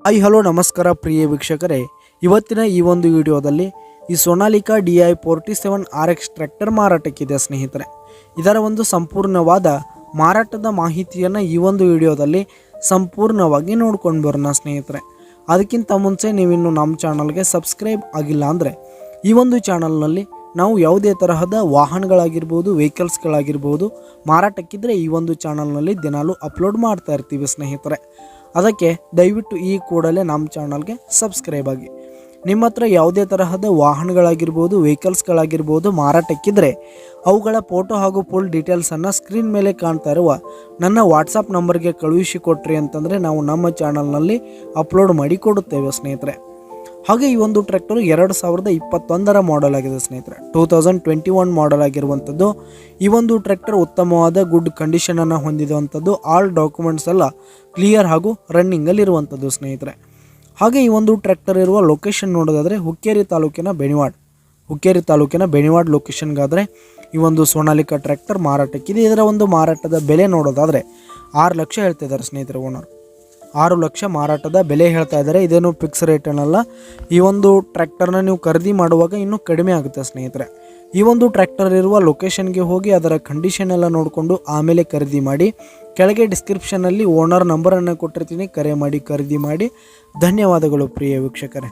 Hi hello ನಮಸ್ಕಾರ ಪ್ರಿಯ ವೀಕ್ಷಕರೇ, ಇವತ್ತಿನ ಈ ಒಂದು ವಿಡಿಯೋದಲ್ಲಿ ಈ ಸೋನಾಲಿಕಾ DI 47 RX ಟ್ರ್ಯಾಕ್ಟರ್ ಮಾರಾಟಕ್ಕಿದೆ ಸ್ನೇಹಿತರೆ. ಇದರ ಒಂದು ಸಂಪೂರ್ಣವಾದ ಮಾರಾಟದ ಮಾಹಿತಿಯನ್ನು ಈ ಒಂದು ವಿಡಿಯೋದಲ್ಲಿ ಸಂಪೂರ್ಣವಾಗಿ ನೋಡ್ಕೊಂಡು ಬರೋಣ ಸ್ನೇಹಿತರೆ. ಅದಕ್ಕಿಂತ ಮುಂಚೆ ನೀವಿನ್ನು ನಮ್ಮ ಚಾನಲ್ಗೆ ಸಬ್ಸ್ಕ್ರೈಬ್ ಆಗಿಲ್ಲ ಅಂದರೆ ಈ ಒಂದು ಚಾನಲ್ನಲ್ಲಿ ನಾವು ಯಾವುದೇ ತರಹದ ವಾಹನಗಳಾಗಿರ್ಬೋದು, ವೆಹಿಕಲ್ಸ್ಗಳಾಗಿರ್ಬೋದು ಮಾರಾಟಕ್ಕಿದ್ರೆ ಈ ಒಂದು ಚಾನಲ್ನಲ್ಲಿ ದಿನಾಲೂ ಅಪ್ಲೋಡ್ ಮಾಡ್ತಾ ಇರ್ತೀವಿ ಸ್ನೇಹಿತರೆ. ಅದಕ್ಕೆ ದಯವಿಟ್ಟು ಈ ಕೂಡಲೇ ನಮ್ಮ ಚಾನಲ್ಗೆ ಸಬ್ಸ್ಕ್ರೈಬ್ ಆಗಿ. ನಿಮ್ಮ ಹತ್ರ ಯಾವುದೇ ತರಹದ ವಾಹನಗಳಾಗಿರ್ಬೋದು, ವೆಹಿಕಲ್ಸ್ಗಳಾಗಿರ್ಬೋದು ಮಾರಾಟಕ್ಕಿದ್ರೆ ಅವುಗಳ ಫೋಟೋ ಹಾಗೂ ಫುಲ್ ಡೀಟೇಲ್ಸನ್ನು ಸ್ಕ್ರೀನ್ ಮೇಲೆ ಕಾಣ್ತಾ ಇರುವ ನನ್ನ ವಾಟ್ಸಪ್ ನಂಬರ್ಗೆ ಕಳುಹಿಸಿ ಕೊಟ್ರಿ ಅಂತಂದರೆ ನಾವು ನಮ್ಮ ಚಾನಲ್ನಲ್ಲಿ ಅಪ್ಲೋಡ್ ಮಾಡಿ ಕೊಡುತ್ತೇವೆ ಸ್ನೇಹಿತರೆ. ಹಾಗೆ ಈ ಒಂದು ಟ್ರ್ಯಾಕ್ಟರು 2021 ಮಾಡೆಲ್ ಆಗಿದೆ ಸ್ನೇಹಿತರೆ. 2021 ಮಾಡೆಲ್ ಆಗಿರುವಂಥದ್ದು. ಈ ಒಂದು ಟ್ರ್ಯಾಕ್ಟರ್ ಉತ್ತಮವಾದ ಗುಡ್ ಕಂಡೀಷನನ್ನು ಹೊಂದಿರುವಂಥದ್ದು. ಆಲ್ ಡಾಕ್ಯುಮೆಂಟ್ಸ್ ಎಲ್ಲ ಕ್ಲಿಯರ್ ಹಾಗೂ ರನ್ನಿಂಗಲ್ಲಿರುವಂಥದ್ದು ಸ್ನೇಹಿತರೆ. ಹಾಗೆ ಈ ಒಂದು ಟ್ರ್ಯಾಕ್ಟರ್ ಇರುವ ಲೊಕೇಶನ್ ನೋಡೋದಾದರೆ ಹುಕ್ಕೇರಿ ತಾಲೂಕಿನ ಬೆಣಿವಾಡ್ ಲೊಕೇಶನ್ಗಾದರೆ ಈ ಒಂದು ಸೋನಾಲಿಕಾ ಟ್ರ್ಯಾಕ್ಟರ್ ಮಾರಾಟಕ್ಕಿದೆ. ಇದರ ಒಂದು ಮಾರಾಟದ ಬೆಲೆ ನೋಡೋದಾದರೆ 6 ಲಕ್ಷ ಹೇಳ್ತಿದ್ದಾರೆ ಸ್ನೇಹಿತರೆ. ಓನರ್ 6 ಲಕ್ಷ ಮಾರಾಟದ ಬೆಲೆ ಹೇಳ್ತಾ ಇದ್ದಾರೆ. ಇದೇನು ಫಿಕ್ಸ್ ರೇಟ್ ಏನಲ್ಲ. ಈ ಒಂದು ಟ್ರ್ಯಾಕ್ಟರ್ನ ನೀವು ಖರೀದಿ ಮಾಡುವಾಗ ಇನ್ನೂ ಕಡಿಮೆ ಆಗುತ್ತೆ ಸ್ನೇಹಿತರೆ. ಈ ಒಂದು ಟ್ರ್ಯಾಕ್ಟರ್ ಇರುವ ಲೊಕೇಶನ್ಗೆ ಹೋಗಿ ಅದರ ಕಂಡೀಷನ್ ಎಲ್ಲ ನೋಡಿಕೊಂಡು ಆಮೇಲೆ ಖರೀದಿ ಮಾಡಿ. ಕೆಳಗೆ ಡಿಸ್ಕ್ರಿಪ್ಷನಲ್ಲಿ ಓನರ್ ನಂಬರನ್ನು ಕೊಟ್ಟಿರ್ತೀನಿ, ಕರೆ ಮಾಡಿ ಖರೀದಿ ಮಾಡಿ. ಧನ್ಯವಾದಗಳು ಪ್ರಿಯ ವೀಕ್ಷಕರೇ.